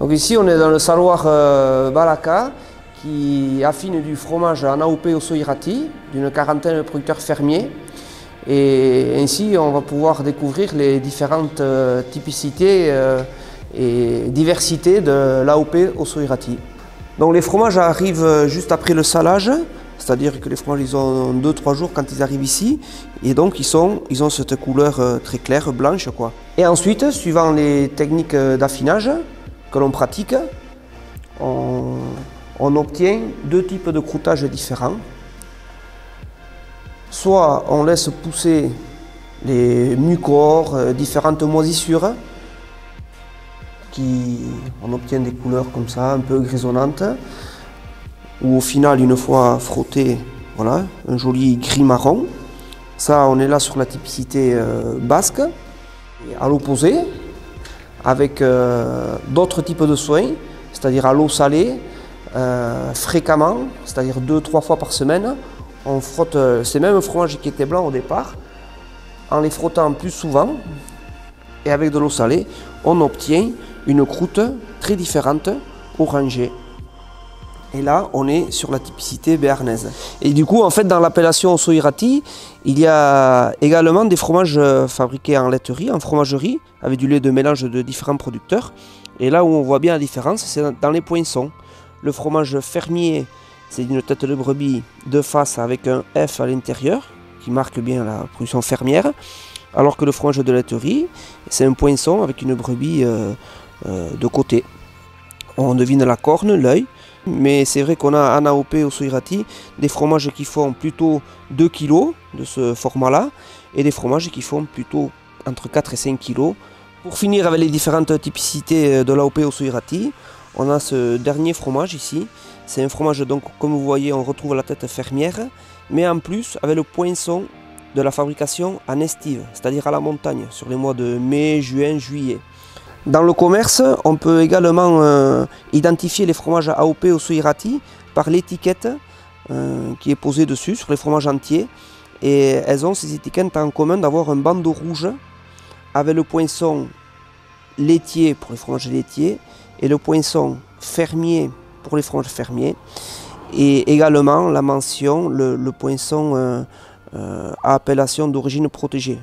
Donc ici on est dans le saloir Balaka qui affine du fromage en AOP Osso-Iraty d'une quarantaine de producteurs fermiers. Et ainsi on va pouvoir découvrir les différentes typicités et diversités de l'AOP Osso-Iraty. Donc les fromages arrivent juste après le salage. C'est-à-dire que les fromages ils ont 2-3 jours quand ils arrivent ici et donc ils ont cette couleur très claire, blanche quoi. Et ensuite, suivant les techniques d'affinage que l'on pratique, on obtient deux types de croûtage différents. Soit on laisse pousser les mucors, différentes moisissures, on obtient des couleurs comme ça, un peu grisonnantes. Ou au final, une fois frotté, voilà, un joli gris marron. Ça, on est là sur la typicité basque. Et à l'opposé, avec d'autres types de soins, c'est-à-dire à l'eau salée, fréquemment, c'est-à-dire 2-3 fois par semaine, on frotte ces mêmes fromages qui étaient blancs au départ, en les frottant plus souvent, et avec de l'eau salée, on obtient une croûte très différente, orangée. Et là, on est sur la typicité béarnaise. Et du coup, en fait, dans l'appellation Osso-Iraty, il y a également des fromages fabriqués en laiterie, en fromagerie, avec du lait de mélange de différents producteurs. Et là où on voit bien la différence, c'est dans les poinçons. Le fromage fermier, c'est une tête de brebis de face avec un F à l'intérieur, qui marque bien la production fermière. Alors que le fromage de laiterie, c'est un poinçon avec une brebis de côté. On devine la corne, l'œil. Mais c'est vrai qu'on a en AOP Osso-Iraty des fromages qui font plutôt 2 kg de ce format-là et des fromages qui font plutôt entre 4 et 5 kg. Pour finir avec les différentes typicités de l'AOP Osso-Iraty, on a ce dernier fromage ici. C'est un fromage, donc, comme vous voyez, on retrouve la tête fermière, mais en plus avec le poinçon de la fabrication en estive, c'est-à-dire à la montagne, sur les mois de mai, juin, juillet. Dans le commerce, on peut également identifier les fromages AOP Osso-Iraty par l'étiquette qui est posée dessus sur les fromages entiers. Et elles ont ces étiquettes en commun d'avoir un bandeau rouge avec le poinçon laitier pour les fromages laitiers et le poinçon fermier pour les fromages fermiers. Et également la mention, le poinçon à appellation d'origine protégée.